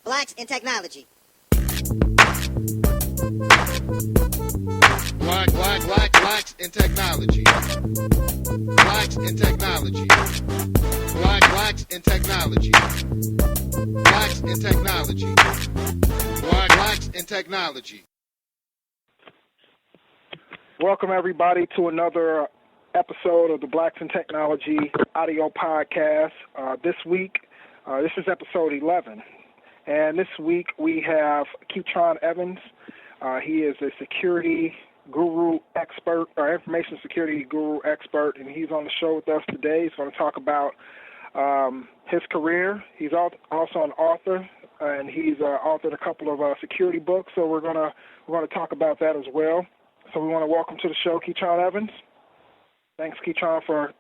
Blacks in Technology. Blacks in Technology. Blacks in Technology. Blacks in Technology. Blacks in Technology. Blacks in Technology. Welcome, everybody, to another episode of the Blacks in Technology audio podcast. This week, this is episode 11. And this week we have Keatron Evans. He is a security guru expert, or information security guru expert, and he's on the show with us today. He's going to talk about his career. He's also an author, and he's authored a couple of security books. So we're going to talk about that as well. So we want to welcome to the show Keatron Evans. Thanks, Keatron, for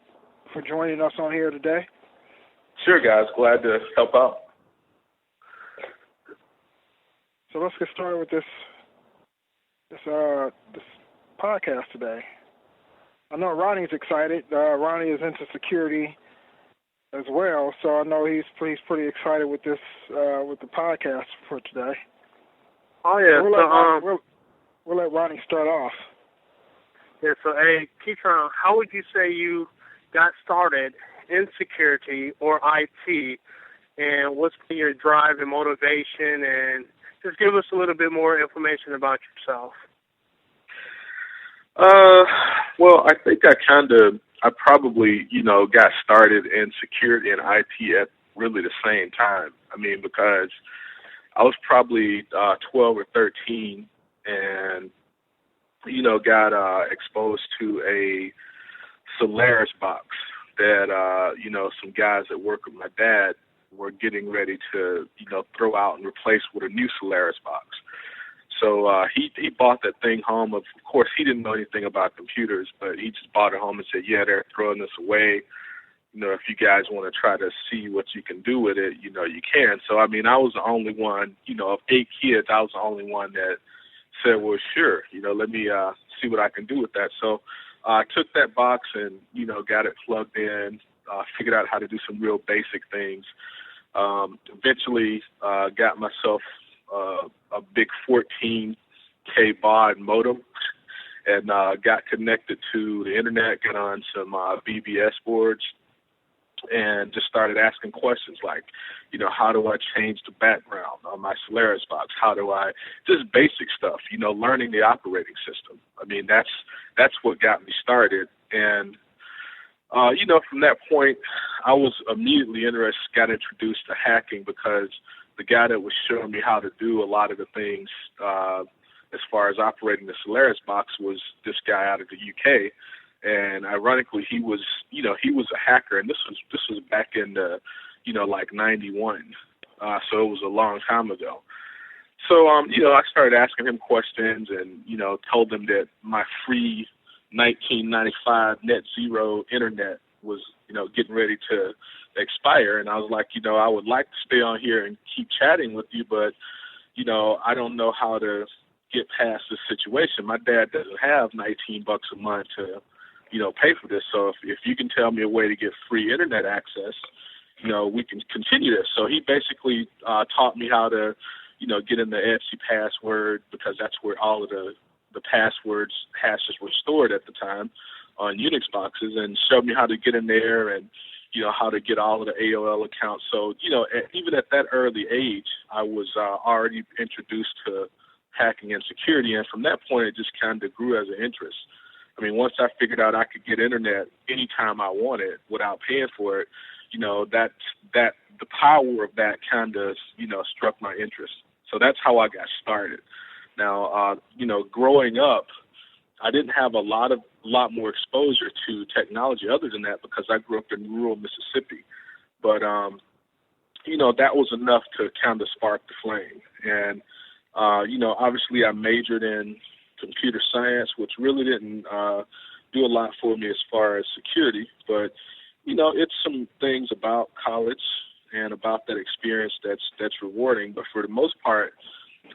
joining us on here today. Sure, guys. Glad to help out. So let's get started with this podcast today. I know Ronnie's excited. Ronnie is into security as well, so I know he's pretty excited with this with the podcast for today. Oh yeah. We'll let Ronnie start off. Yeah. So, hey, Keatron, how would you say you got started in security or IT, and what's been your drive and motivation, and just give us a little bit more information about yourself. Well, I think I probably, got started in security and IT at really the same time. I mean, because I was probably 12 or 13 and, got exposed to a Solaris box that, some guys that work with my dad were getting ready to, throw out and replace with a new Solaris box. So he bought that thing home. Of course, he didn't know anything about computers, but he just bought it home and said, yeah, they're throwing this away. If you guys want to try to see what you can do with it, you can. So, I mean, I was the only one, of 8 kids, I was the only one that said, well, sure, let me see what I can do with that. So I took that box and, got it plugged in, figured out how to do some real basic things. Eventually got myself a big 14K baud modem and got connected to the internet, got on some BBS boards, and just started asking questions like, how do I change the background on my Solaris box? How do I, just basic stuff, learning the operating system. I mean, that's what got me started. And from that point, I was immediately got introduced to hacking because the guy that was showing me how to do a lot of the things as far as operating the Solaris box was this guy out of the UK. And ironically, he was a hacker, and this was back in the, like 91. So it was a long time ago. So, I started asking him questions and, told him that my free 1995 net zero internet was, getting ready to expire. And I was like, I would like to stay on here and keep chatting with you, but, I don't know how to get past this situation. My dad doesn't have $19 a month to, pay for this. So if you can tell me a way to get free internet access, we can continue this. So he basically taught me how to, get in the etc password, because that's where all of the passwords hashes were stored at the time on Unix boxes, and showed me how to get in there and, how to get all of the AOL accounts. So, even at that early age, I was already introduced to hacking and security. And from that point, it just kind of grew as an interest. I mean, once I figured out I could get internet anytime I wanted without paying for it, that the power of that kind of, struck my interest. So that's how I got started. Now, growing up, I didn't have a lot more exposure to technology other than that because I grew up in rural Mississippi. But, that was enough to kind of spark the flame. And, obviously I majored in computer science, which really didn't do a lot for me as far as security. But, it's some things about college and about that experience that's rewarding. But for the most part,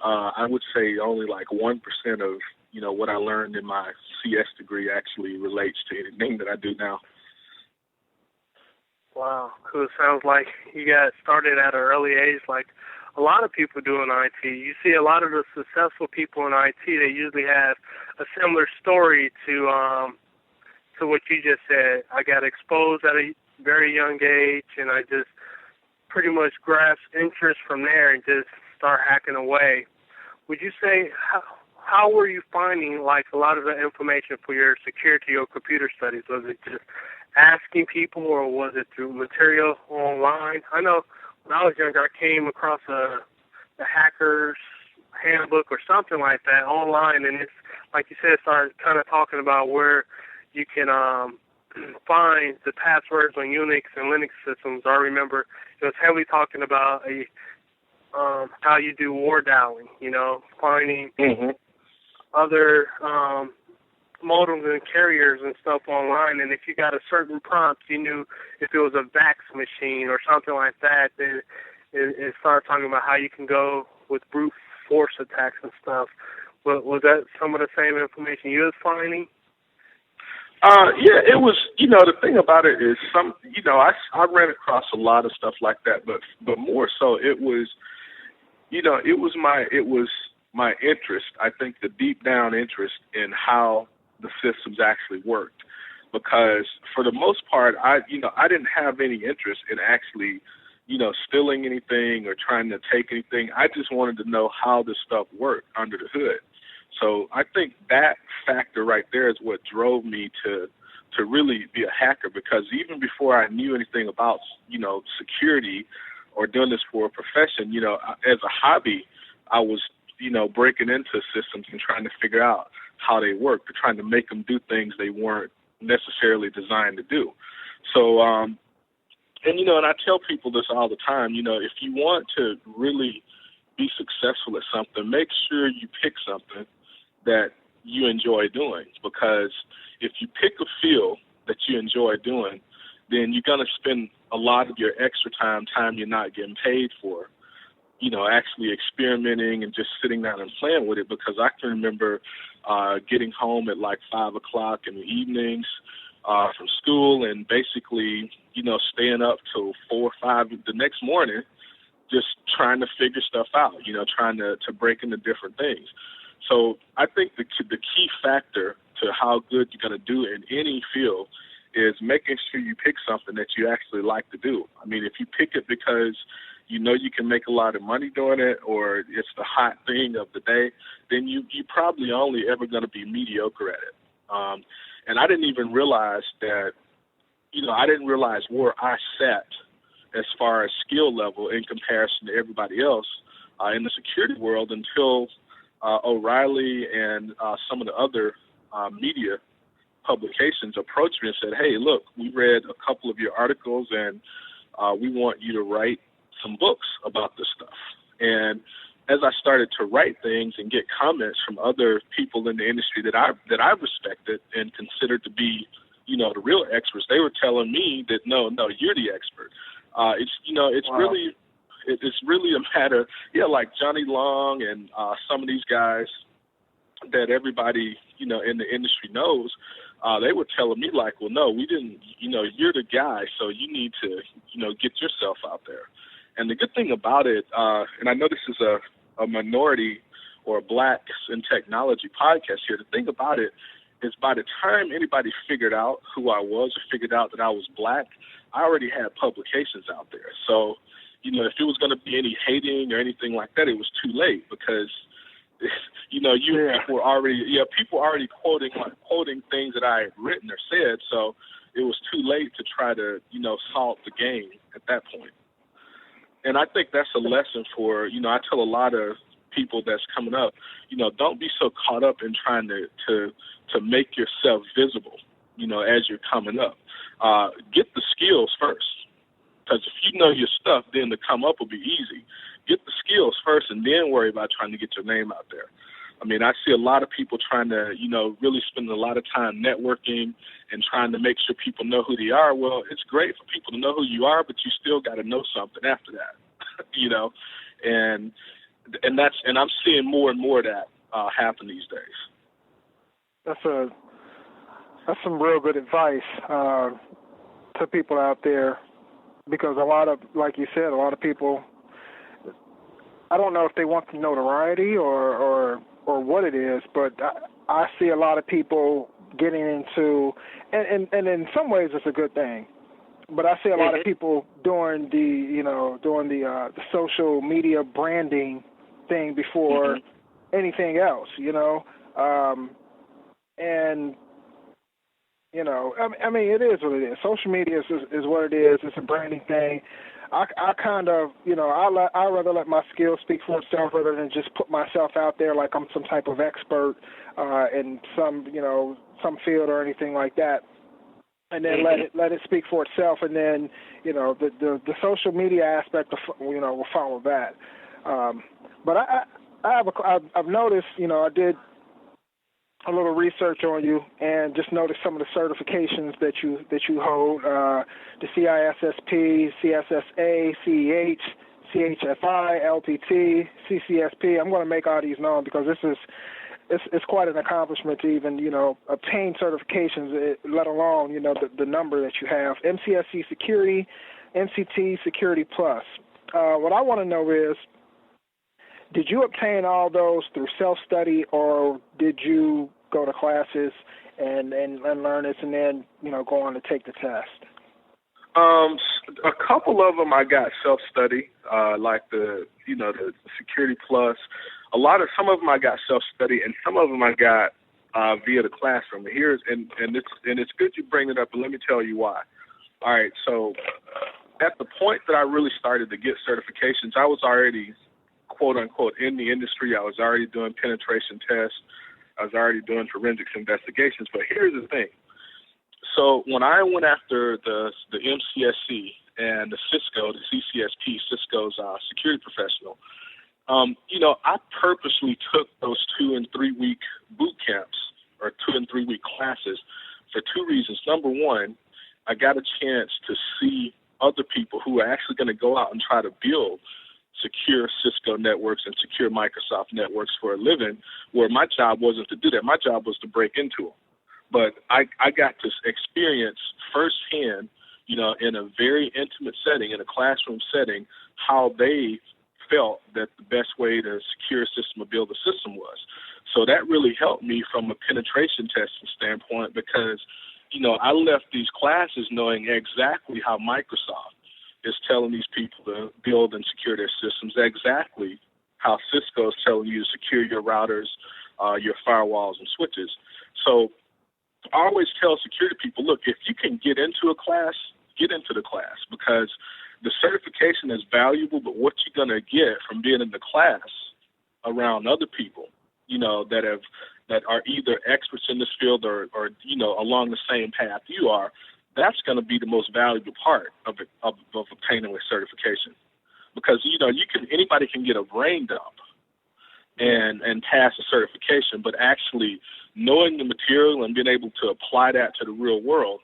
I would say only like 1% of, what I learned in my CS degree actually relates to anything that I do now. Wow, cool. Sounds like you got started at an early age, like a lot of people do in IT. You see a lot of the successful people in IT, they usually have a similar story to what you just said. I got exposed at a very young age, and I just pretty much grasped interest from there and just start hacking away. Would you say, how were you finding, like, a lot of the information for your security or computer studies? Was it just asking people, or was it through material online? I know when I was younger, I came across the hacker's handbook or something like that online, and it's, like you said, started kind of talking about where you can find the passwords on Unix and Linux systems. I remember it was heavily talking about how you do war dialing, finding other modems and carriers and stuff online, and if you got a certain prompt, you knew if it was a VAX machine or something like that, then it started talking about how you can go with brute force attacks and stuff. But was that some of the same information you was finding? Yeah, it was, the thing about it is I ran across a lot of stuff like that, but more so it was, it was my interest, I think the deep down interest in how the systems actually worked, because for the most part, I didn't have any interest in actually, stealing anything or trying to take anything. I just wanted to know how this stuff worked under the hood. So I think that factor right there is what drove me to really be a hacker, because even before I knew anything about, security or doing this for a profession, as a hobby, I was, breaking into systems and trying to figure out how they work, or trying to make them do things they weren't necessarily designed to do. So, and I tell people this all the time, if you want to really be successful at something, make sure you pick something that you enjoy doing, because if you pick a field that you enjoy doing, then you're going to spend a lot of your extra time you're not getting paid for, actually experimenting and just sitting down and playing with it. Because I can remember getting home at like 5 o'clock in the evenings from school, and basically, staying up till 4 or 5 the next morning, just trying to figure stuff out, trying to break into different things. So I think the key factor to how good you're going to do in any field is making sure you pick something that you actually like to do. I mean, if you pick it because you can make a lot of money doing it, or it's the hot thing of the day, then you probably only ever going to be mediocre at it. And I didn't even realize that, I didn't realize where I sat as far as skill level in comparison to everybody else in the security world until O'Reilly and some of the other media publications approached me and said, hey, look, we read a couple of your articles, and we want you to write some books about this stuff. And as I started to write things and get comments from other people in the industry that I respected and considered to be, the real experts, they were telling me that no, you're the expert. It's wow. It's really a matter, like Johnny Long and some of these guys that everybody, in the industry knows, they were telling me like, well, no, we didn't, you're the guy, so you need to, get yourself out there. And the good thing about it, and I know this is a minority or a Blacks in Technology podcast here, the thing about it is by the time anybody figured out who I was or figured out that I was Black, I already had publications out there. So, if it was going to be any hating or anything like that, it was too late, because, people were already quoting things that I had written or said. So it was too late to try to, salt the game at that point. And I think that's a lesson for, I tell a lot of people that's coming up, don't be so caught up in trying to make yourself visible, as you're coming up. Get the skills first. Because if you know your stuff, then the come up will be easy. Get the skills first and then worry about trying to get your name out there. I mean, I see a lot of people trying to, really spend a lot of time networking and trying to make sure people know who they are. Well, it's great for people to know who you are, but you still got to know something after that, and I'm seeing more and more of that happen these days. That's some real good advice to people out there, because a lot of, like you said, a lot of people, I don't know if they want the notoriety or what it is, but I see a lot of people getting into, and in some ways it's a good thing, but I see a lot of people doing the social media branding thing before anything else, and I mean, it is what it is. Social media is what it is. It's a branding thing. I kind of, I rather let my skills speak for itself rather than just put myself out there like I'm some type of expert in some field or anything like that, and then let it speak for itself, and then the social media aspect will follow that. But I've noticed, I did a little research on you and just noticed some of the certifications that you hold, the CISSP, CSSA, CEH, CHFI, LPT, CCSP. I'm going to make all these known because it's quite an accomplishment to even, obtain certifications, let alone, the number that you have. MCSC Security, MCT Security Plus. What I want to know is, did you obtain all those through self-study, or did you go to classes and learn this and then, go on to take the test? A couple of them I got self-study, like the Security Plus. Some of them I got self-study, and some of them I got via the classroom. It's good you bring it up, and let me tell you why. All right, so at the point that I really started to get certifications, I was already, quote unquote, in the industry. I was already doing penetration tests. I was already doing forensics investigations. But here's the thing. So when I went after the MCSC and the Cisco, the CCSP, Cisco's security professional, I purposely took those 2 and 3 week boot camps or 2 and 3 week classes for two reasons. Number one, I got a chance to see other people who are actually going to go out and try to build secure Cisco networks and secure Microsoft networks for a living, where my job wasn't to do that. My job was to break into them. But I got to experience firsthand, in a very intimate setting, in a classroom setting, how they felt that the best way to secure a system or build a system was. So that really helped me from a penetration testing standpoint because, I left these classes knowing exactly how Microsoft is telling these people to build and secure their systems, exactly how Cisco is telling you to secure your routers, your firewalls and switches. So I always tell security people, look, if you can get into a class, get into the class, because the certification is valuable, but what you're going to get from being in the class around other people, that are either experts in this field or along the same path you are, that's going to be the most valuable part of obtaining a certification, because anybody can get a brain dump and pass a certification, but actually knowing the material and being able to apply that to the real world,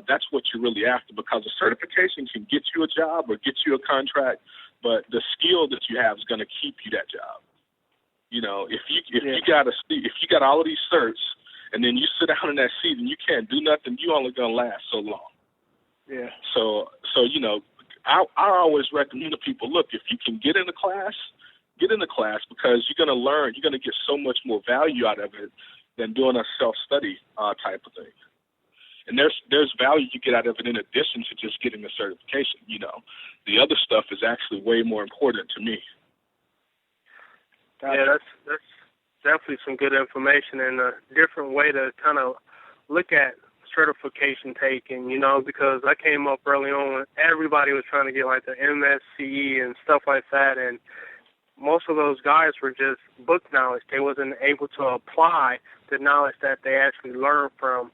that's what you're really after, because a certification can get you a job or get you a contract, but the skill that you have is going to keep you that job. If you got all of these certs, and then you sit down in that seat and you can't do nothing, you only gonna last so long. Yeah. So I always recommend to people, look, if you can get in the class, because you're gonna learn, you're gonna get so much more value out of it than doing a self-study type of thing. And there's value you get out of it in addition to just getting the certification. The other stuff is actually way more important to me. Yeah, that's definitely some good information and a different way to kind of look at certification taking, because I came up early on when everybody was trying to get like the MSCE and stuff like that, and most of those guys were just book knowledge. They wasn't able to apply the knowledge that they actually learned from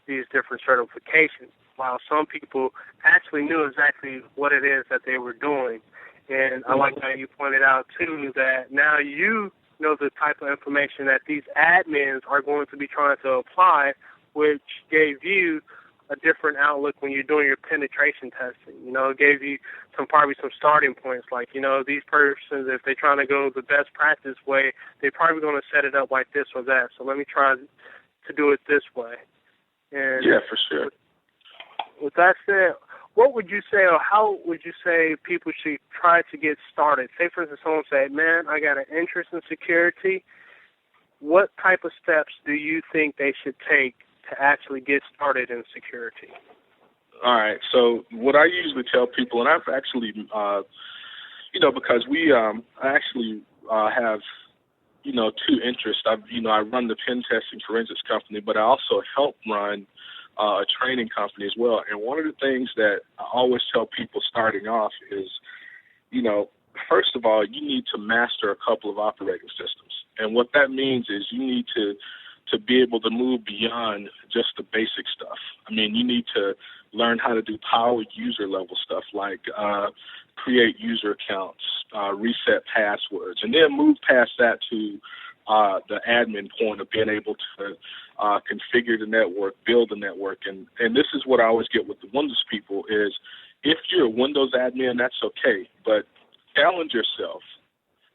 these different certifications, while some people actually knew exactly what it is that they were doing. And I like how you pointed out, too, that now you know the type of information that these admins are going to be trying to apply, which gave you a different outlook when you're doing your penetration testing. It gave you probably some starting points, like, these persons, if they're trying to go the best practice way, they're probably going to set it up like this or that. So let me try to do it this way. And yeah, for sure. With that said, what would you say, or how would you say people should try to get started? Say, for instance, someone said, man, I got an interest in security. What type of steps do you think they should take to actually get started in security? All right. So what I usually tell people, and I've actually, because I actually have, two interests. I run the pen testing forensics company, but I also help run a training company as well. And one of the things that I always tell people starting off is, first of all, you need to master a couple of operating systems. And what that means is you need to be able to move beyond just the basic stuff. I mean, you need to learn how to do power user level stuff like create user accounts, reset passwords, and then move past that to the admin point of being able to configure the network, build the network. And this is what I always get with the Windows people is if you're a Windows admin, that's okay, but challenge yourself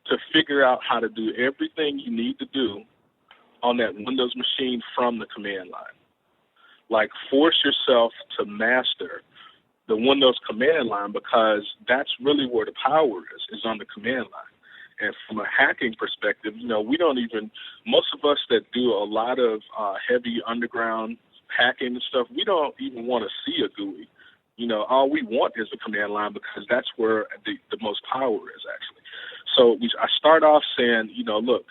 to figure out how to do everything you need to do on that Windows machine from the command line. Like force yourself to master the Windows command line because that's really where the power is on the command line. And from a hacking perspective, most of us that do a lot of heavy underground hacking and stuff, we don't even want to see a GUI. All we want is the command line because that's where the most power is actually. So I start off saying, look,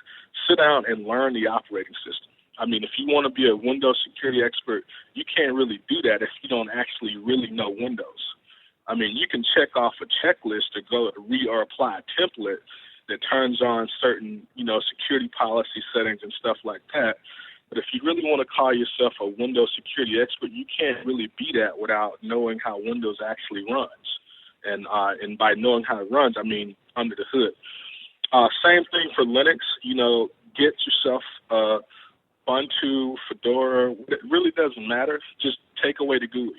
sit down and learn the operating system. I mean, if you want to be a Windows security expert, you can't really do that if you don't actually really know Windows. I mean, you can check off a checklist or go or apply a template that turns on certain, security policy settings and stuff like that. But if you really want to call yourself a Windows security expert, you can't really be that without knowing how Windows actually runs. And by knowing how it runs, I mean under the hood. Same thing for Linux. Get yourself Ubuntu, Fedora. It really doesn't matter. Just take away the GUI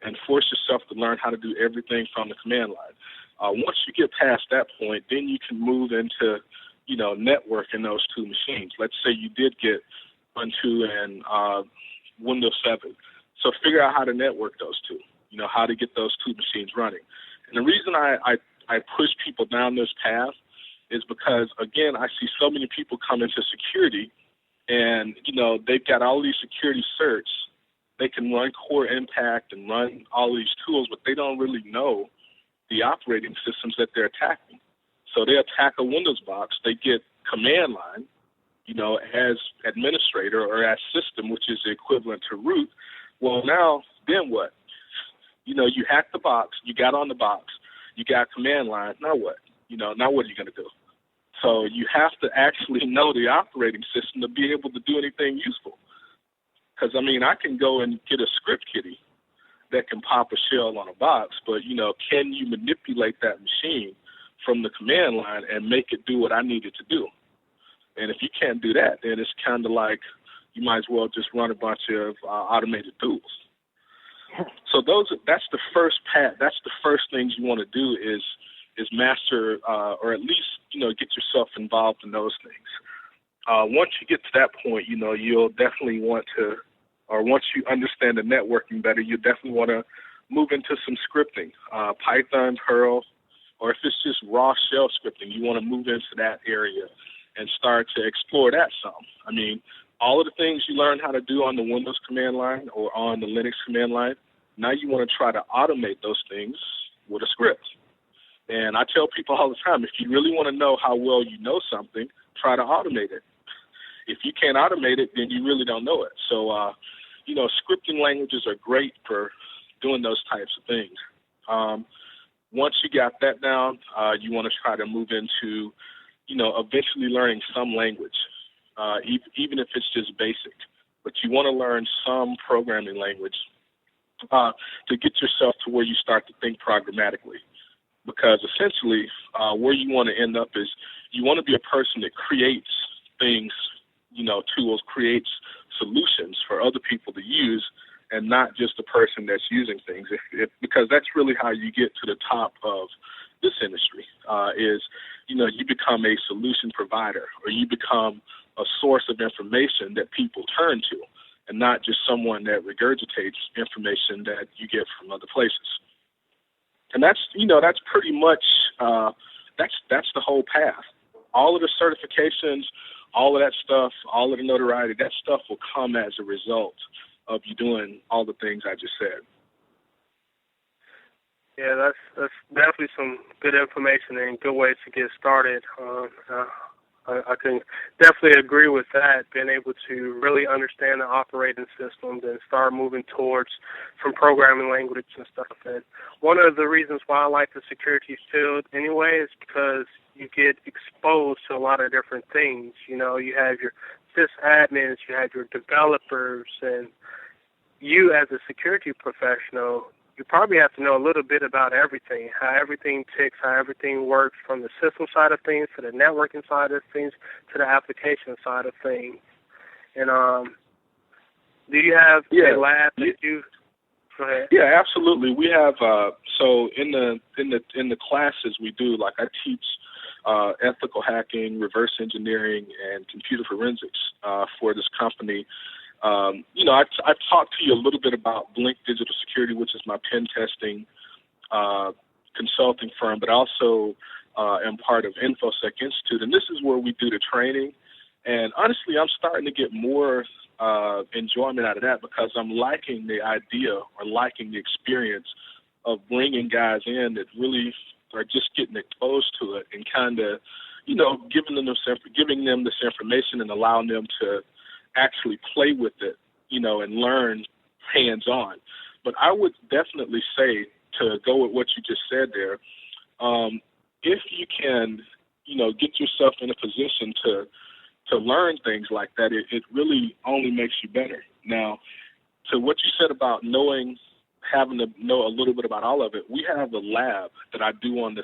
and force yourself to learn how to do everything from the command line. Once you get past that point, then you can move into, networking those two machines. Let's say you did get Ubuntu and Windows 7. So figure out how to network those two, how to get those two machines running. And the reason I push people down this path is because, again, I see so many people come into security and, they've got all these security certs. They can run Core Impact and run all these tools, but they don't really know the operating systems that they're attacking. So they attack a Windows box. They get command line, as administrator or as system, which is the equivalent to root. Well, now, then what? You hacked the box. You got on the box. You got command line. Now what? Now what are you going to do? So you have to actually know the operating system to be able to do anything useful. Because, I can go and get a script kiddie that can pop a shell on a box, but, can you manipulate that machine from the command line and make it do what I need it to do? And if you can't do that, then it's kind of like you might as well just run a bunch of automated tools. So that's the first path. That's the first things you want to do is master or at least, get yourself involved in those things. Once you get to that point, you'll definitely want to, or once you understand the networking better, you definitely want to move into some scripting, Python, Perl, or if it's just raw shell scripting, you want to move into that area and start to explore that some. All of the things you learn how to do on the Windows command line or on the Linux command line, now you want to try to automate those things with a script. And I tell people all the time, if you really want to know how well you know something, try to automate it. If you can't automate it, then you really don't know it. So, scripting languages are great for doing those types of things. Once you got that down, you want to try to move into, eventually learning some language, even if it's just basic. But you want to learn some programming language to get yourself to where you start to think programmatically. Because essentially, where you want to end up is you want to be a person that creates things, tools, creates solutions for other people to use, and not just a person that's using things. Because that's really how you get to the top of this industry, you become a solution provider, or you become a source of information that people turn to, and not just someone that regurgitates information that you get from other places. And that's pretty much, that's the whole path. All of the certifications, all of that stuff, all of the notoriety, that stuff will come as a result of you doing all the things I just said. Yeah, that's definitely some good information and good ways to get started. I can definitely agree with that, being able to really understand the operating systems and start moving towards some programming language and stuff. And one of the reasons why I like the security field anyway is because you get exposed to a lot of different things. You know, you have your sysadmins, you have your developers, and you as a security professional, you probably have to know a little bit about everything, how everything ticks, how everything works, from the system side of things to the networking side of things to the application side of things. And do you have a lab that you? Go ahead. Yeah, absolutely. We have so in the classes we do, like I teach ethical hacking, reverse engineering, and computer forensics for this company. I've talked to you a little bit about Blink Digital Security, which is my pen testing consulting firm, but also am part of Infosec Institute. And this is where we do the training. And honestly, I'm starting to get more enjoyment out of that because I'm liking the idea or liking the experience of bringing guys in that really are just getting exposed to it and kind of, giving them this information and allowing them to actually play with it, and learn hands-on. But I would definitely say, to go with what you just said there, if you can, get yourself in a position to learn things like that, it really only makes you better. Now, to what you said about having to know a little bit about all of it, we have a lab that I do on the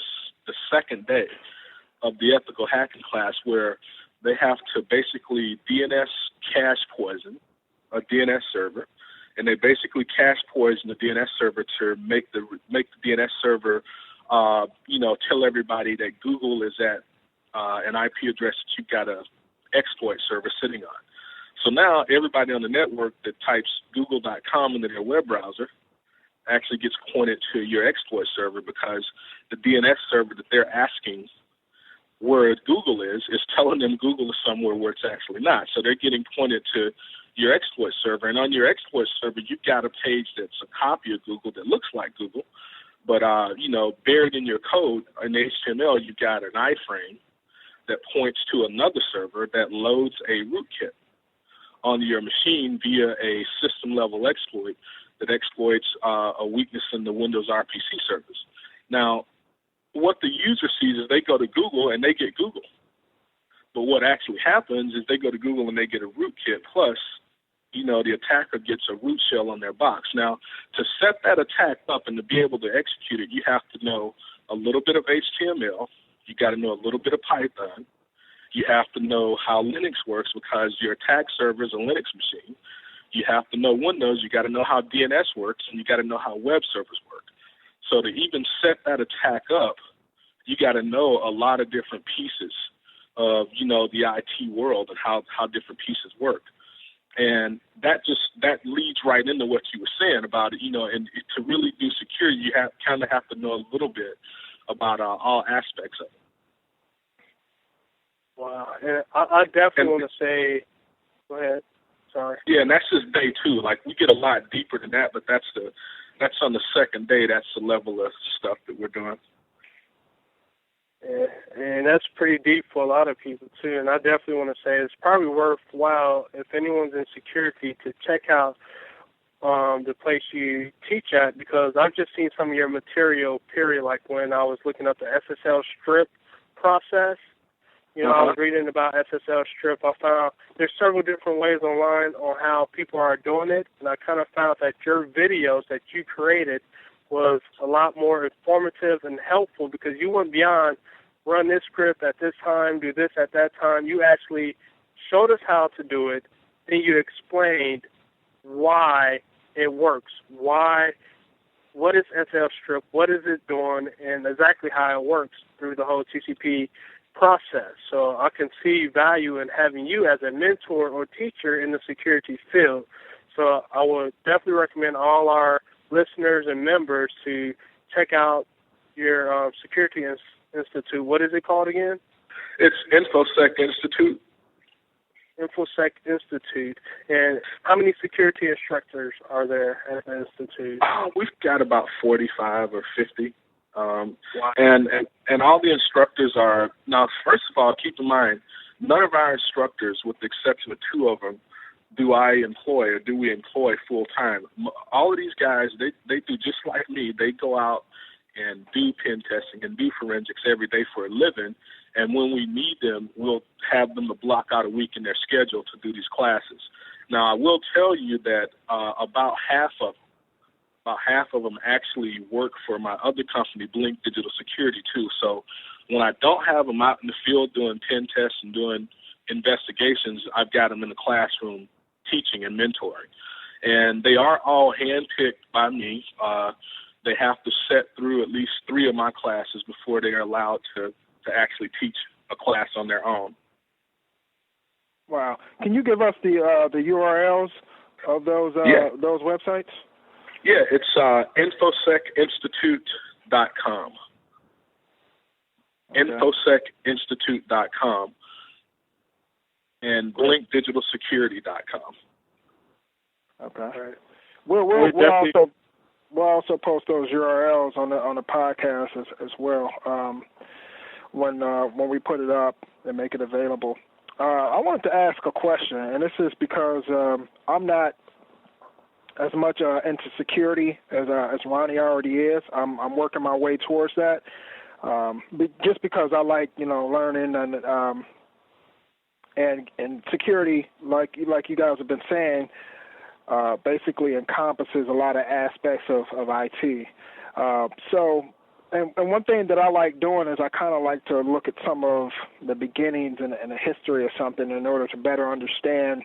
second day of the ethical hacking class where they have to basically DNS cache poison a DNS server, and they basically cache poison the DNS server to make the DNS server, tell everybody that Google is at an IP address that you've got a exploit server sitting on. So now everybody on the network that types google.com into their web browser actually gets pointed to your exploit server because the DNS server that they're asking where Google is telling them Google is somewhere where it's actually not. So they're getting pointed to your exploit server. And on your exploit server, you've got a page that's a copy of Google that looks like Google. But, buried in your code in HTML, you've got an iframe that points to another server that loads a rootkit onto your machine via a system-level exploit that exploits a weakness in the Windows RPC service. Now, what the user sees is they go to Google and they get Google. But what actually happens is they go to Google and they get a rootkit plus, the attacker gets a root shell on their box. Now, to set that attack up and to be able to execute it, you have to know a little bit of HTML. You got to know a little bit of Python. You have to know how Linux works because your attack server is a Linux machine. You have to know Windows. You got to know how DNS works, and you got to know how web servers work. So to even set that attack up, you got to know a lot of different pieces of, the IT world and how different pieces work. And that leads right into what you were saying about it, and to really do security, you kind of have to know a little bit about all aspects of it. Wow. And I definitely want to say, go ahead. Sorry. Yeah, and that's just day 2. Like, we get a lot deeper than that, but that's on the second day. That's the level of stuff that we're doing. And that's pretty deep for a lot of people, too. And I definitely want to say it's probably worthwhile if anyone's in security to check out the place you teach at, because I've just seen some of your material, period, like when I was looking up the SSL strip process. I was reading about SSL strip. I found there's several different ways online on how people are doing it, and I kind of found that your videos that you created was a lot more informative and helpful because you went beyond run this script at this time, do this at that time. You actually showed us how to do it, then you explained why it works, what is SSL strip, what is it doing, and exactly how it works through the whole TCP process. So I can see value in having you as a mentor or teacher in the security field. So I would definitely recommend all our listeners and members to check out your security institute. What is it called again? It's Infosec Institute. Infosec Institute. And how many security instructors are there at the institute? We've got about 45 or 50. Wow. And all the instructors are, now, first of all, keep in mind, none of our instructors, with the exception of 2 of them, do we employ full time. All of these guys, they do just like me. They go out and do pen testing and do forensics every day for a living. And when we need them, we'll have them to block out a week in their schedule to do these classes. Now, I will tell you that about half of them actually work for my other company, Blink Digital Security, too. So when I don't have them out in the field doing pen tests and doing investigations, I've got them in the classroom teaching and mentoring. And they are all handpicked by me. They have to set through at least 3 of my classes before they are allowed to actually teach a class on their own. Wow. Can you give us the URLs of those websites? Yeah, it's InfosecInstitute.com. Okay. InfosecInstitute.com and BlinkDigitalSecurity.com. Okay. All right. We'll also post those URLs on the podcast as well when we put it up and make it available. I wanted to ask a question, and this is because I'm not as much into security as Ronnie already is. I'm working my way towards that, just because I like learning and security, like you guys have been saying. Basically encompasses a lot of aspects of IT. And one thing that I like doing is I kind of like to look at some of the beginnings and the history of something in order to better understand,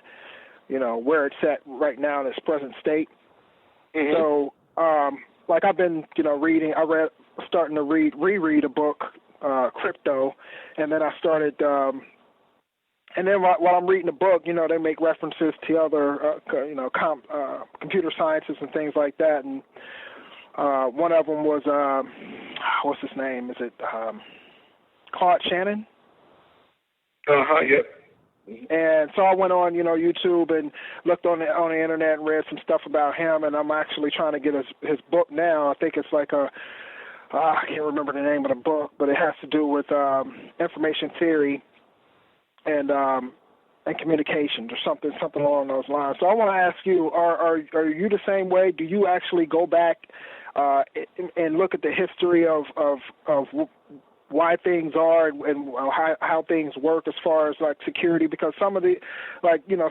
where it's at right now in its present state. Mm-hmm. So, like I've been, reading, starting to reread a book, Crypto, and then I started, and then while I'm reading the book, they make references to other, computer sciences and things like that. And one of them was, what's his name? Is it Claude Shannon? Yep. And so I went on, YouTube and looked on the internet and read some stuff about him. And I'm actually trying to get his book now. I think it's like I can't remember the name of the book, but it has to do with information theory and communications or something along those lines. So I want to ask you: Are you the same way? Do you actually go back and look at the history of why things are and how things work as far as like security? Because some of the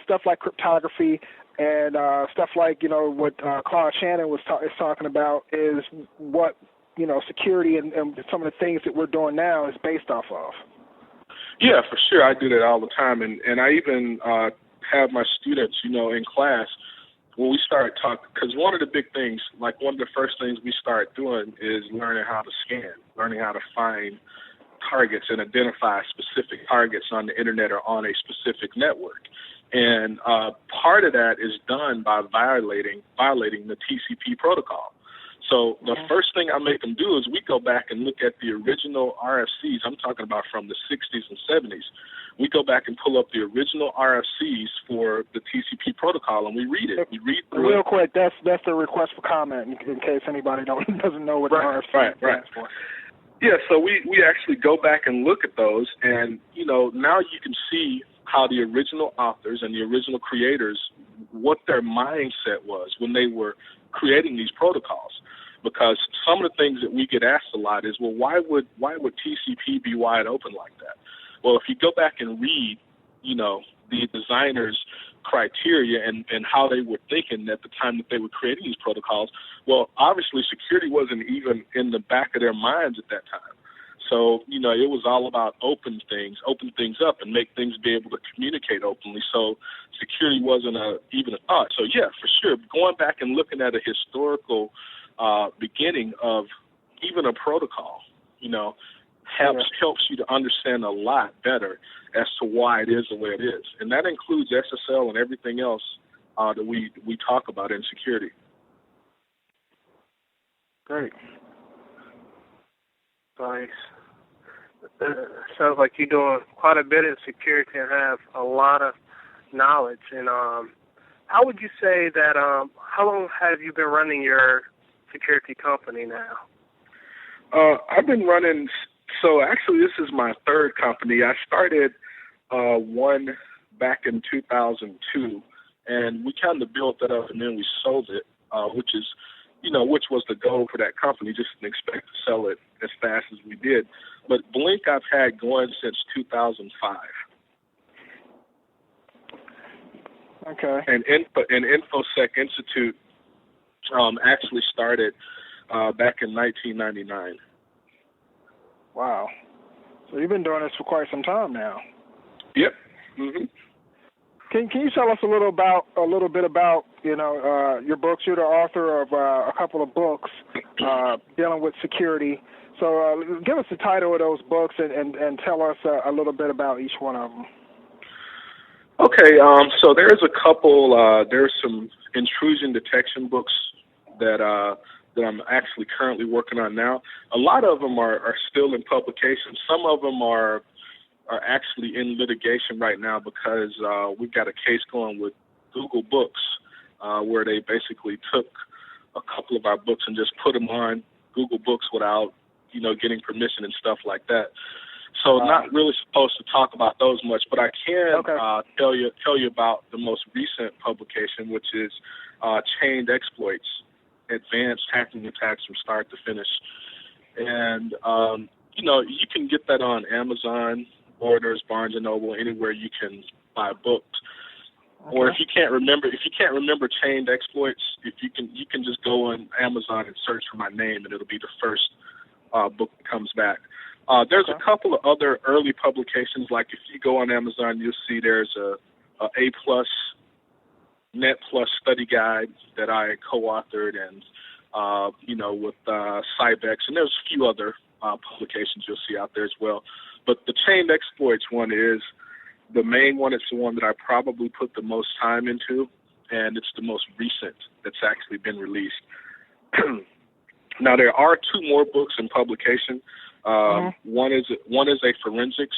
stuff like cryptography and stuff like what Claude Shannon is talking about is what security and some of the things that we're doing now is based off of. Yeah, for sure. I do that all the time. And I even have my students, in class, when we start talking, because one of the big things, like one of the first things we start doing is learning how to scan, learning how to find targets and identify specific targets on the internet or on a specific network. And part of that is done by violating the TCP protocol. So the first thing I make them do is we go back and look at the original RFCs. I'm talking about from the 60s and 70s. We go back and pull up the original RFCs for the TCP protocol, and we read it. We read through Real quick, that's the request for comment in case anybody doesn't know what the RFC stands for. Yeah, so we actually go back and look at those, and, now you can see how the original authors and the original creators, what their mindset was when they were creating these protocols. Because some of the things that we get asked a lot is, well, why would TCP be wide open like that? Well, if you go back and read, the designers' criteria and how they were thinking at the time that they were creating these protocols, well, obviously security wasn't even in the back of their minds at that time. So, it was all about open things up and make things be able to communicate openly. So security wasn't even a thought. So, yeah, for sure, going back and looking at a historical beginning of even a protocol, helps you to understand a lot better as to why it is the way it is. And that includes SSL and everything else that we talk about in security. Great. Nice. Sounds like you're doing quite a bit in security and have a lot of knowledge. And how would you say that, how long have you been running your security company now? I've been running, so actually this is my third company. I started one back in 2002, and we kind of built that up and then we sold it, which was the goal for that company. Just didn't expect to sell it as fast as we did. But Blink I've had going since 2005. Okay. And Infosec Institute actually started back in 1999. Wow. So you've been doing this for quite some time now. Yep. Mhm. Can you tell us a little bit about your books? You're the author of a couple of books dealing with security. So give us the title of those books and tell us a little bit about each one of them. Okay. So there's a couple. There's some intrusion detection books that I'm actually currently working on now. A lot of them are still in publication. Some of them are actually in litigation right now because we've got a case going with Google Books where they basically took a couple of our books and just put them on Google Books without, getting permission and stuff like that. So not really supposed to talk about those much, but I can tell you about the most recent publication, which is Chained Exploits, Advanced Hacking Attacks from Start to Finish. And, you can get that on Amazon, Borders, Barnes & Noble, anywhere you can buy books. Okay. Or if you can't remember Chained Exploits, you can just go on Amazon and search for my name, and it'll be the first book that comes back. There's a couple of other early publications, like if you go on Amazon, you'll see there's a A+ Net Plus study guide that I co-authored, and with Cybex, and there's a few other publications you'll see out there as well. But the Chained Exploits one is the main one. It's the one that I probably put the most time into, and it's the most recent that's actually been released. Now, there are two more books in publication. One is a forensics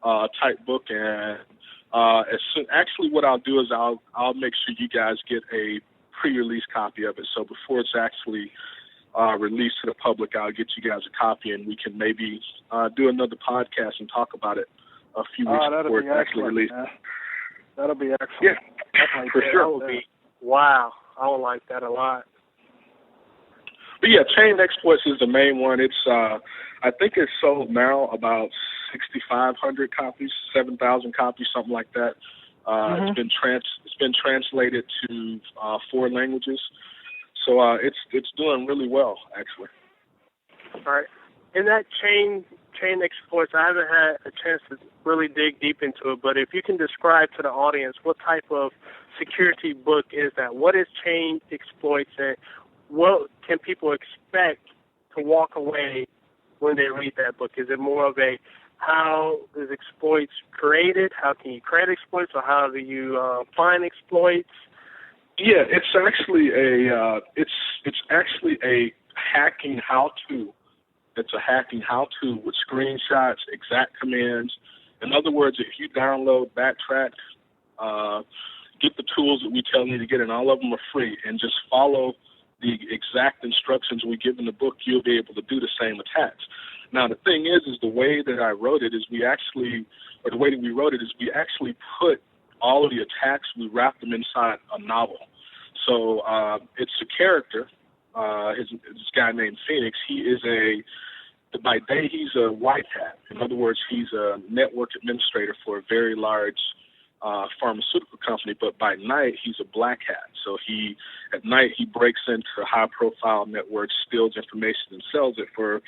type book, and actually what I'll do is I'll make sure you guys get a pre-release copy of it. So before it's actually released to the public, I'll get you guys a copy, and we can maybe do another podcast and talk about it a few weeks before it's actually released. Man. That'll be excellent. Yeah, for sure. Wow, I would like that a lot. But yeah, Chained Exploits is the main one. It's I think it's sold now about 6,500 copies, 7,000 copies, something like that. It's been translated to 4 languages, so it's doing really well, actually. All right. In that chain exploits, I haven't had a chance to really dig deep into it, but if you can describe to the audience what type of security book is that? What is chain exploits, and what can people expect to walk away when they read that book? Is it more of a how is exploits created? How can you create exploits, or how do you find exploits? Yeah, it's actually a hacking how-to. It's a hacking how-to with screenshots, exact commands. In other words, if you download, backtrack, get the tools that we tell you to get, and all of them are free, and just follow the exact instructions we give in the book, you'll be able to do the same attacks. Now, the thing is the way that I wrote it is we actually put all of the attacks, we wrapped them inside a novel. So it's a character, this guy named Phoenix. By day, he's a white hat. In other words, he's a network administrator for a very large pharmaceutical company, but by night, he's a black hat. So at night, he breaks into high-profile networks, steals information, and sells it for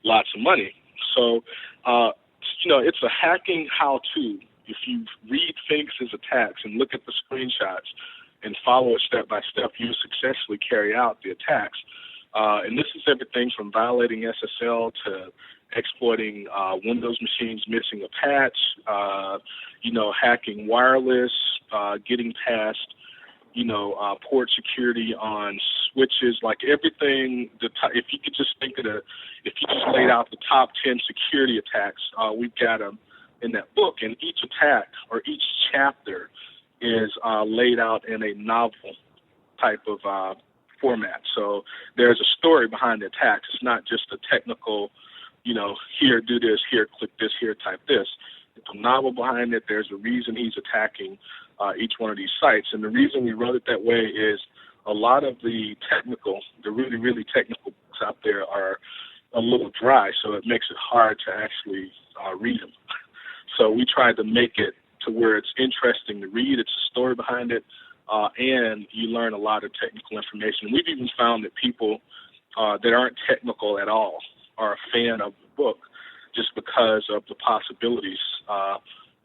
lots of money. So, it's a hacking how-to. If you read Phoenix's attacks and look at the screenshots and follow it step by step, you successfully carry out the attacks. And this is everything from violating SSL to exploiting Windows machines missing a patch, hacking wireless, getting past, port security on switches, like everything. If you could just think of if you just laid out the top 10 security attacks, we've got them in that book. And each attack or each chapter is laid out in a novel type of format. So there's a story behind the attacks. It's not just a technical, here, do this, here, click this, here, type this. It's a novel behind it. There's a reason he's attacking each one of these sites. And the reason we wrote it that way is a lot of the really, really technical books out there are a little dry, so it makes it hard to actually read them. So we tried to make it to where it's interesting to read. It's a story behind it, and you learn a lot of technical information. We've even found that people that aren't technical at all are a fan of the book just because of the possibilities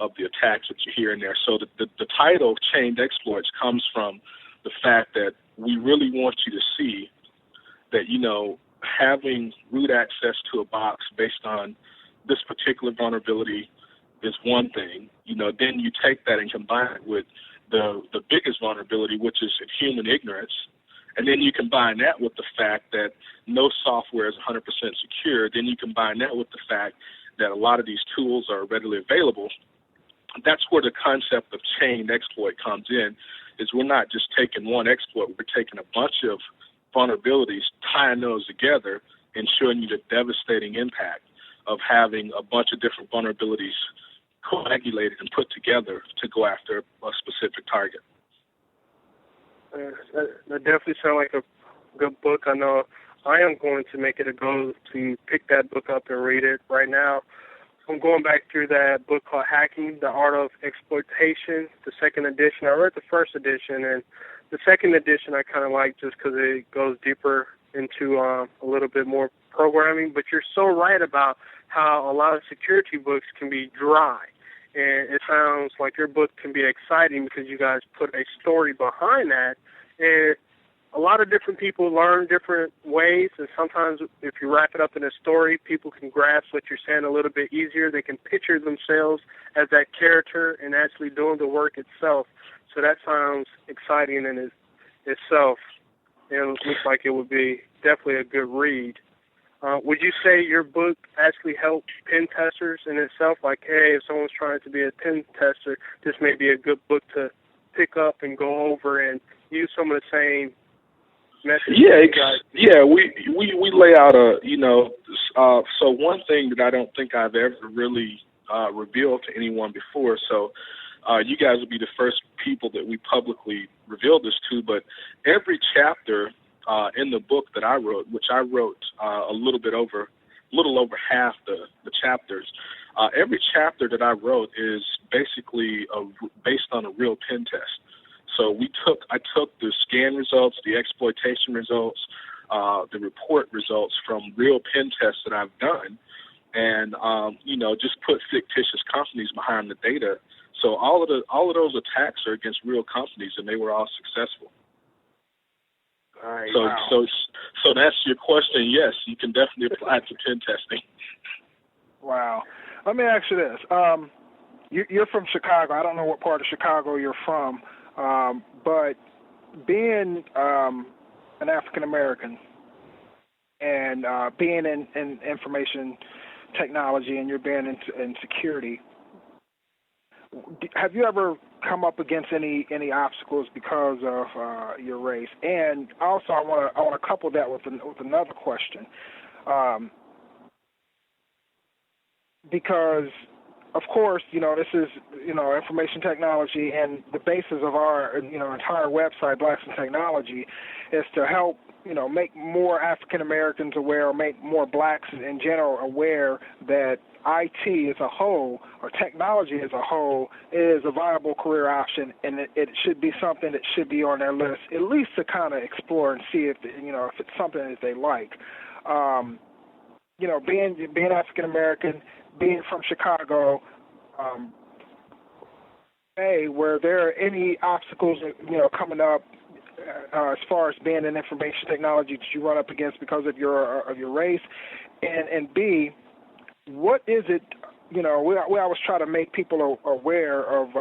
of the attacks that you hear in there. So the title, Chained Exploits, comes from the fact that we really want you to see that, having root access to a box based on this particular vulnerability is one thing. Then you take that and combine it with the biggest vulnerability, which is human ignorance. And then you combine that with the fact that no software is 100% secure. Then you combine that with the fact that a lot of these tools are readily available. That's where the concept of chained exploit comes in, is we're not just taking one exploit, we're taking a bunch of vulnerabilities, tying those together, and showing you the devastating impact of having a bunch of different vulnerabilities coagulated and put together to go after a specific target. That definitely sounds like a good book. I know I am going to make it a goal to pick that book up and read it right now. I'm going back through that book called Hacking, The Art of Exploitation, the second edition. I read the first edition, and the second edition I kind of like just because it goes deeper into a little bit more programming. But you're so right about how a lot of security books can be dry. And it sounds like your book can be exciting because you guys put a story behind that. And a lot of different people learn different ways, and sometimes if you wrap it up in a story, people can grasp what you're saying a little bit easier. They can picture themselves as that character and actually doing the work itself. So that sounds exciting in itself, and it looks like it would be definitely a good read. Would you say your book actually helps pen testers in itself? Like, hey, if someone's trying to be a pen tester, this may be a good book to pick up and go over and use some of the same methods. We lay out so one thing that I don't think I've ever really revealed to anyone before. So you guys will be the first people that we publicly reveal this to. But every chapter in the book that I wrote, which I wrote a little over half the chapters. Every chapter that I wrote is basically based on a real pen test. So I took the scan results, the exploitation results, the report results from real pen tests that I've done, and just put fictitious companies behind the data. So all of those attacks are against real companies, and they were all successful. Right. So that's your question. Yes, you can definitely apply it to pen testing. Wow. Let me ask you this. You're from Chicago. I don't know what part of Chicago you're from, but being an African-American and being in information technology, and you're being in security, have you ever come up against any obstacles because of your race? And also, I want to couple that with another question, because of course, this is information technology, and the basis of our entire website, Blacks in Technology, is to help make more African Americans aware, or make more blacks in general aware that IT as a whole, or technology as a whole, is a viable career option, and it should be something that should be on their list, at least to kind of explore and see if it's something that they like. Being African American, being from Chicago, were there any obstacles coming up as far as being in information technology that you run up against because of your race? And B, what is it, we always try to make people aware of,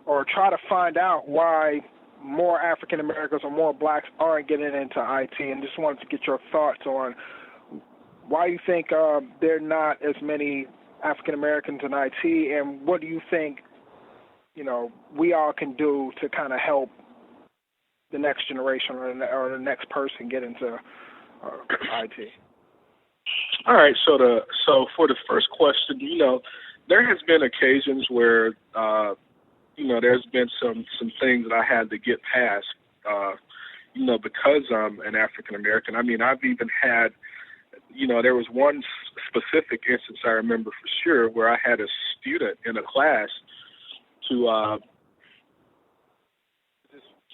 or try to find out why more African Americans or more blacks aren't getting into IT, and just wanted to get your thoughts on why you think there are not as many African Americans in IT, and what do you think, we all can do to kind of help the next generation or the next person get into IT? All right, so for the first question, there has been occasions where there's been some things that I had to get past, because I'm an African American. I mean, I've even had, there was one specific instance I remember for sure where I had a student in a class to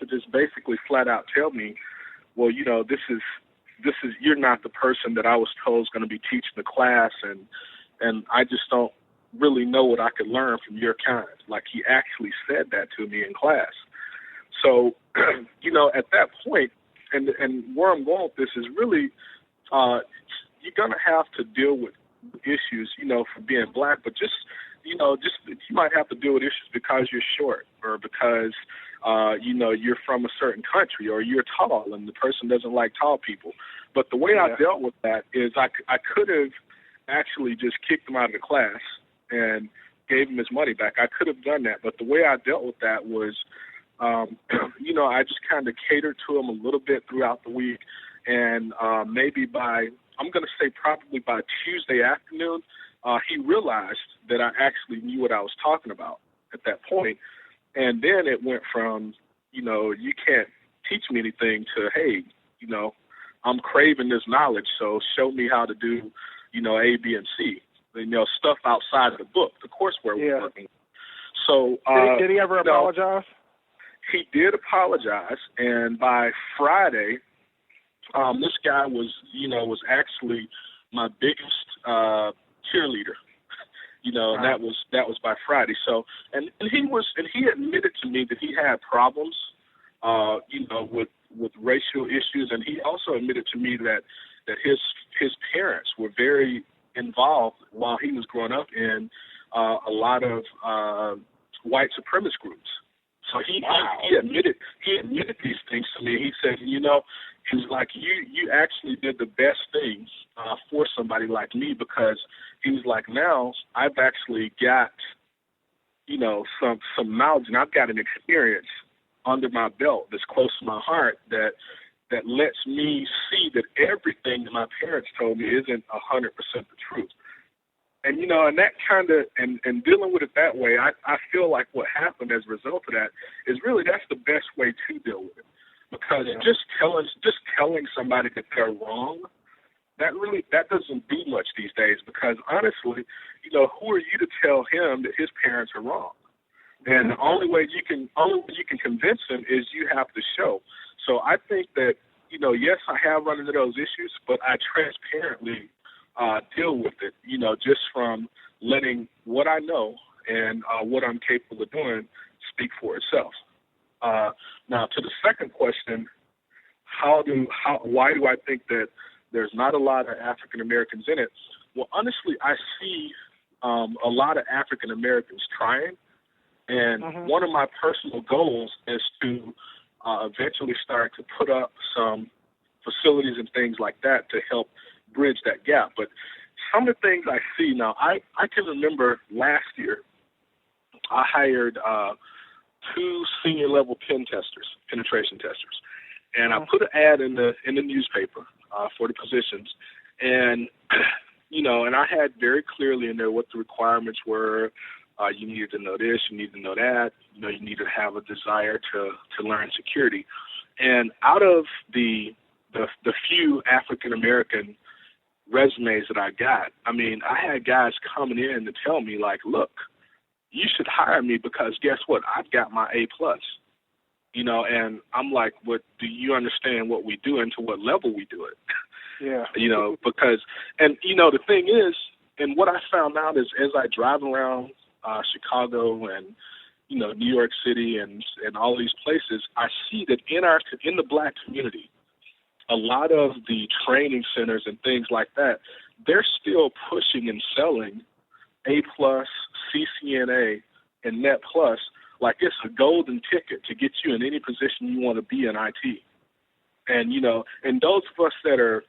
just basically flat out tell me, well, this is you're not the person that I was told is going to be teaching the class, and I just don't really know what I could learn from your kind. Like, he actually said that to me in class. So, at that point, and where I'm going with this is really, you're going to have to deal with issues, for being black, but just you might have to deal with issues because you're short, or because, you're from a certain country, or you're tall and the person doesn't like tall people. But the way I dealt with that is I could have actually just kicked him out of the class and gave him his money back. I could have done that, but the way I dealt with that was, I just kind of catered to him a little bit throughout the week, and maybe I'm going to say probably by Tuesday afternoon, he realized that I actually knew what I was talking about at that point. And then it went from, you can't teach me anything to, hey, I'm craving this knowledge, so show me how to do, A, B, and C. Stuff outside of the book, the courseware we're working. So did he ever apologize? He did apologize, and by Friday, this guy was actually my biggest cheerleader. And that was by Friday. So, and he admitted to me that he had problems, with racial issues, and he also admitted to me that his parents were very involved while he was growing up in a lot of white supremacist groups. So he admitted these things to me. He said, he was like, you actually did the best thing for somebody like me, because he was like, now I've actually got, some knowledge, and I've got an experience under my belt that's close to my heart that lets me see that everything that my parents told me isn't 100% the truth. And, and that kind of, and dealing with it that way, I feel like what happened as a result of that is really, that's the best way to deal with it. Because just telling somebody that they're wrong, that doesn't do much these days. Because honestly, who are you to tell him that his parents are wrong? And the only way you can convince him is you have to show. So I think that, yes, I have run into those issues, but I transparently deal with it, just from letting what I know and what I'm capable of doing speak for itself. Now, to the second question, why do I think that there's not a lot of African Americans in it? Well, honestly, I see a lot of African Americans trying, and one of my personal goals is to eventually start to put up some facilities and things like that to help bridge that gap. But some of the things I see now, I can remember last year I hired 2 senior level penetration testers, and I put an ad in the newspaper for the positions, and and I had very clearly in there what the requirements were. You needed to know this, you needed to know that, you needed to have a desire to learn security. And out of the few African American resumes that I got, I mean, I had guys coming in to tell me, like, look, you should hire me because guess what? I've got my A+. And I'm like, what, do you understand what we do and to what level we do it? Yeah. Because, and, the thing is, and what I found out is as I drive around Chicago and, New York City and all these places, I see that in the black community, a lot of the training centers and things like that, they're still pushing and selling A+, CCNA, and Net Plus like it's a golden ticket to get you in any position you want to be in IT. And, you know, and those of us that are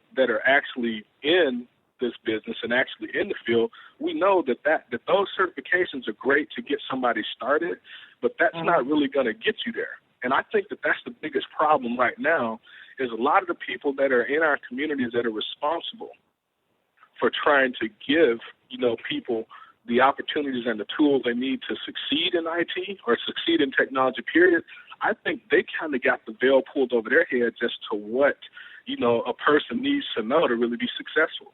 actually in this business and actually in the field, we know that those certifications are great to get somebody started, but that's not really going to get you there. And I think that that's the biggest problem right now is a lot of the people that are in our communities that are responsible for trying to give, you know, people the opportunities and the tools they need to succeed in IT or succeed in technology, period. I think they kind of got the veil pulled over their heads as to what, you know, a person needs to know to really be successful,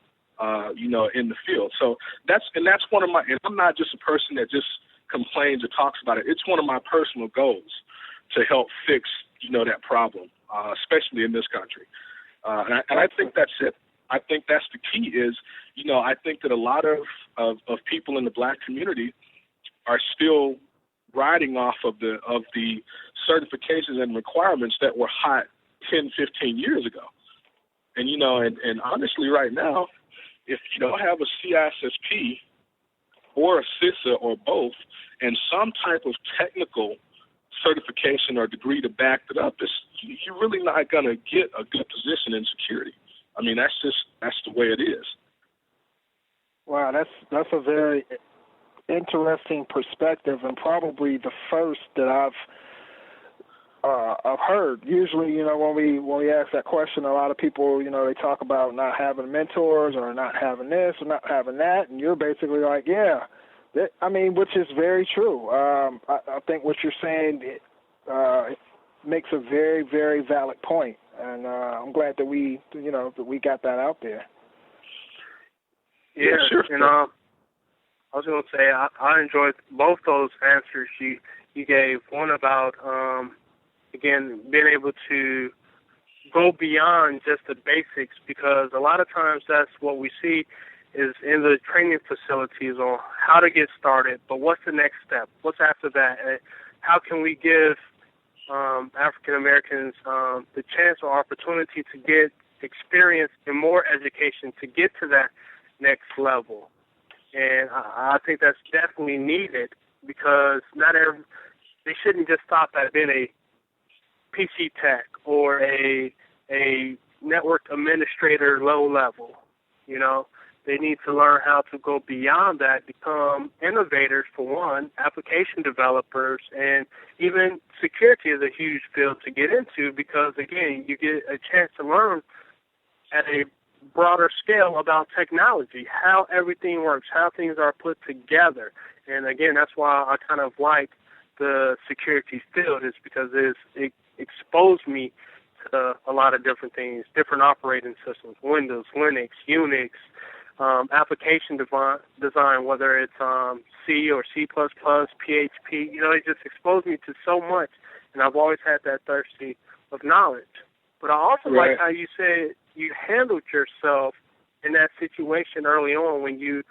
you know, in the field. So that's one of my, and I'm not just a person that just complains or talks about it. It's one of my personal goals to help fix, you know, that problem, especially in this country. And I think that's it. I think that's the key is, you know, I think that a lot of people in the Black community are still riding off of the certifications and requirements that were hot 10, 15 years ago. And, you know, and honestly right now, if you don't have a CISSP or a CISA or both and some type of technical certification or degree to back it up, you're really not going to get a good position in security. I mean, that's the way it is. Wow, that's a very interesting perspective, and probably the first that I've heard. Usually, you know, when we ask that question, a lot of people, you know, they talk about not having mentors or not having this or not having that, and you're basically like, yeah, I mean, which is very true. I think what you're saying makes a very, very valid point, and I'm glad that we got that out there. Yeah, sure. And I was going to say I enjoyed both those answers you gave. One about again being able to go beyond just the basics, because a lot of times that's what we see is in the training facilities on how to get started, but what's the next step? What's after that? And how can we give African Americans the chance or opportunity to get experience and more education to get to that next level? And I think that's definitely needed, because they shouldn't just stop at being a PC tech or a network administrator low level. You know, they need to learn how to go beyond that, become innovators for one, application developers, and even security is a huge field to get into, because again, you get a chance to learn at a broader scale about technology, how everything works, how things are put together. And again, that's why I kind of like the security field, is because it exposed me to a lot of different things, different operating systems, Windows, Linux, Unix, application design, whether it's C or C++, PHP. You know, it just exposed me to so much, and I've always had that thirsty of knowledge. But I also like how you said you handled yourself in that situation early on when you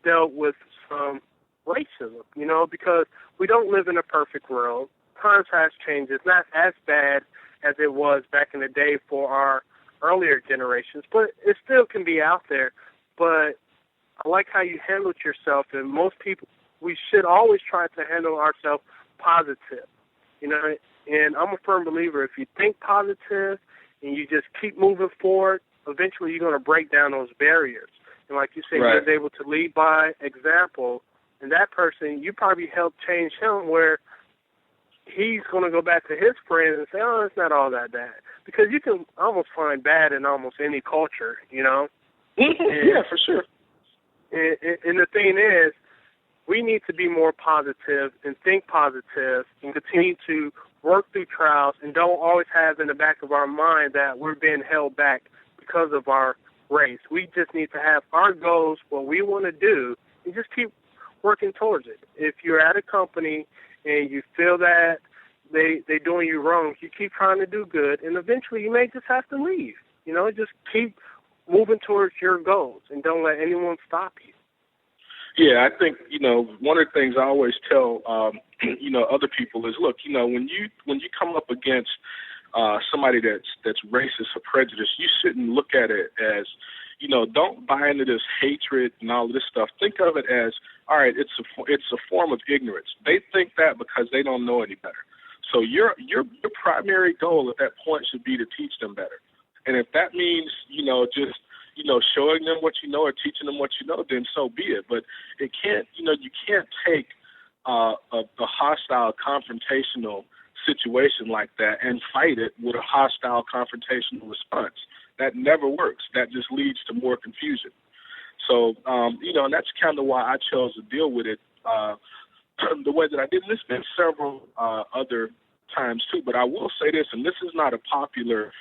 dealt with some racism, you know, because we don't live in a perfect world. Times has changed. It's not as bad as it was back in the day for our earlier generations, but it still can be out there. But I like how you handled yourself, and most people, we should always try to handle ourselves positive, you know. And I'm a firm believer, if you think positive and you just keep moving forward, eventually you're going to break down those barriers. And like you said, you was able to lead by example, and that person, you probably helped change him where he's going to go back to his friends and say, oh, it's not all that bad. Because you can almost find bad in almost any culture, you know? Yeah, for sure. And the thing is, we need to be more positive and think positive and continue to work through trials, and don't always have in the back of our mind that we're being held back because of our race. We just need to have our goals, what we want to do, and just keep working towards it. If you're at a company and you feel that they're doing you wrong, you keep trying to do good, and eventually you may just have to leave. You know, just keep moving towards your goals, and don't let anyone stop you. Yeah, I think, you know, one of the things I always tell, you know, other people is, look, you know, when you come up against somebody that's racist or prejudiced, you shouldn't look at it as, you know, don't buy into this hatred and all of this stuff. Think of it as all right, it's a form of ignorance. They think that because they don't know any better. So your primary goal at that point should be to teach them better. And if that means, just, showing them what you know or teaching them what you know, then so be it. But it can't, you can't take a hostile confrontational situation like that and fight it with a hostile confrontational response. That never works. That just leads to more confusion. So, and that's kind of why I chose to deal with it the way that I did. And there's been several other times too, but I will say this, and this is not a popular,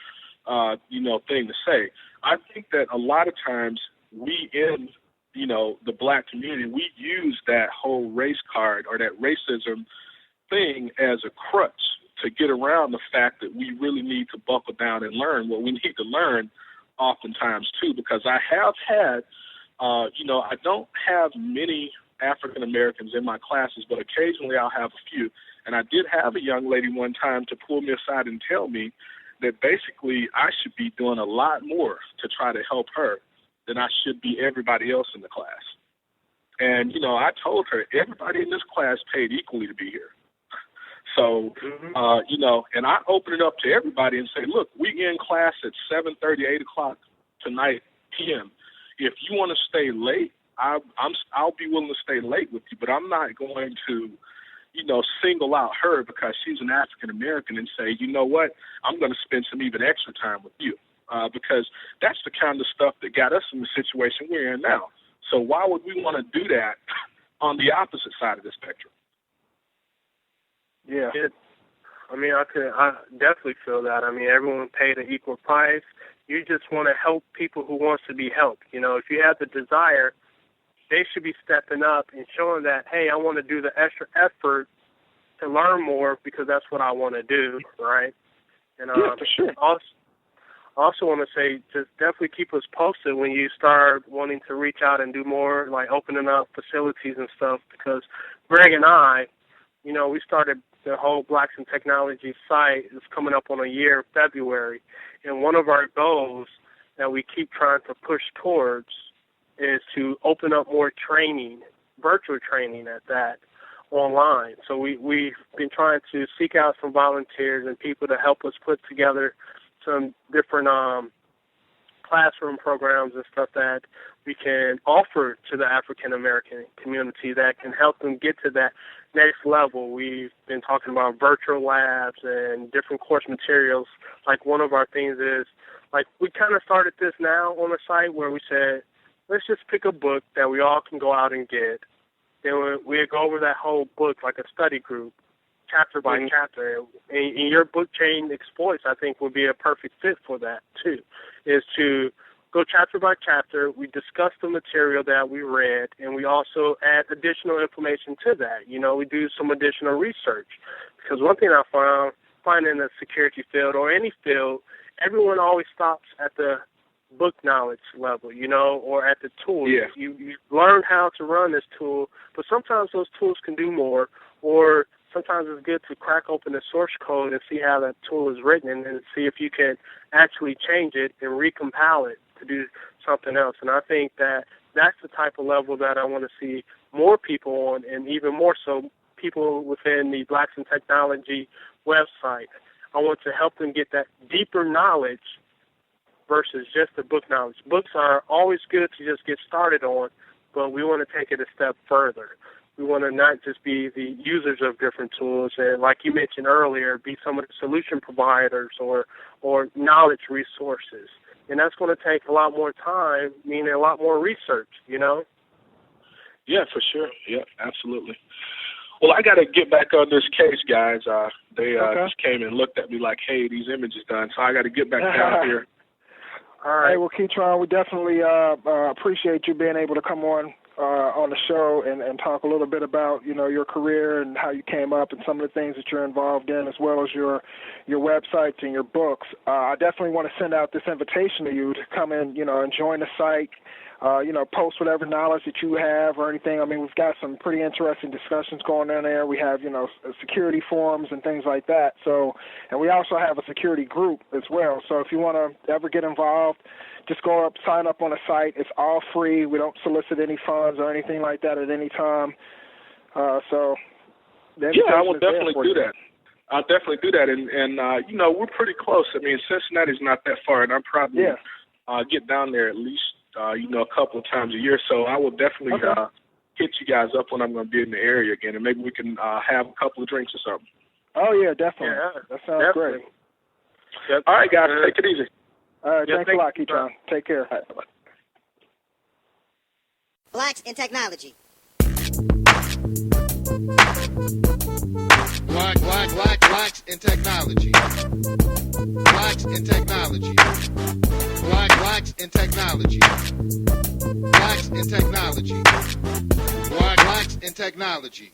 thing to say. I think that a lot of times we in, the black community, we use that whole race card or that racism thing as a crutch to get around the fact that we really need to buckle down and learn what we need to learn oftentimes too, because I have had, I don't have many African Americans in my classes, but occasionally I'll have a few. And I did have a young lady one time to pull me aside and tell me that basically I should be doing a lot more to try to help her than I should be everybody else in the class. And, I told her everybody in this class paid equally to be here. So, and I open it up to everybody and say, look, we in class at 7:30, 8 o'clock tonight p.m. If you want to stay late, I'll be willing to stay late with you, but I'm not going to, single out her because she's an African American and say, you know what, I'm going to spend some even extra time with you, because that's the kind of stuff that got us in the situation we're in now. So why would we want to do that on the opposite side of the spectrum? Yeah. I definitely feel that. Everyone paid an equal price. You just want to help people who wants to be helped. If you have the desire, they should be stepping up and showing that, hey, I want to do the extra effort to learn more because that's what I want to do, right? And yeah, for sure. Also want to say, just definitely keep us posted when you start wanting to reach out and do more, like opening up facilities and stuff, because Greg and I, we started the whole Blacks in Technology site. Is coming up on a year in February. And one of our goals that we keep trying to push towards is to open up more training, virtual training at that, online. So we've been trying to seek out some volunteers and people to help us put together some different classroom programs and stuff that we can offer to the African American community that can help them get to that next level. We've been talking about virtual labs and different course materials. Like one of our things is, like, we kind of started this now on the site where we said, let's just pick a book that we all can go out and get. Then we'd go over that whole book like a study group, chapter by chapter. And your book chain exploits, I think, would be a perfect fit for that too, is to go chapter by chapter. We discuss the material that we read, and we also add additional information to that. We do some additional research, because one thing I find in the security field or any field, everyone always stops at the book knowledge level, or at the tool. Yeah. You learn how to run this tool, but sometimes those tools can do more, or sometimes it's good to crack open the source code and see how that tool is written and see if you can actually change it and recompile it to do something else. And I think that that's the type of level that I want to see more people on, and even more so people within the Blacks in Technology website. I want to help them get that deeper knowledge versus just the book knowledge. Books are always good to just get started on, but we want to take it a step further. We want to not just be the users of different tools, and like you mentioned earlier, be some of the solution providers or knowledge resources. And that's going to take a lot more time, meaning a lot more research, Yeah, for sure. Yeah, absolutely. Well, I got to get back on this case, guys. They just came and looked at me like, hey, these images done, so I got to get back down here. All right. Hey, well, Keatron, we definitely appreciate you being able to come on the show and talk a little bit about, your career and how you came up and some of the things that you're involved in, as well as your websites and your books. I definitely want to send out this invitation to you to come in, and join the site. post whatever knowledge that you have or anything. I mean, we've got some pretty interesting discussions going on there. We have, security forums and things like that. So, and we also have a security group as well. So if you want to ever get involved, just go up, sign up on the site. It's all free. We don't solicit any funds or anything like that at any time. So, I will definitely do that. I'll definitely do that. And we're pretty close. I mean, Cincinnati's not that far, and I'm probably get down there at least, a couple of times a year. So I will definitely hit you guys up when I'm going to be in the area again, and maybe we can have a couple of drinks or something. Oh, yeah, definitely. Yeah, that sounds great. Yep. All right, guys, take it easy. All right, thanks a lot, Keatron. Take care. All right, bye-bye. Blacks in Technology. Blacks in technology. Blacks in technology. Blacks in technology. Blacks in technology. Blacks in technology.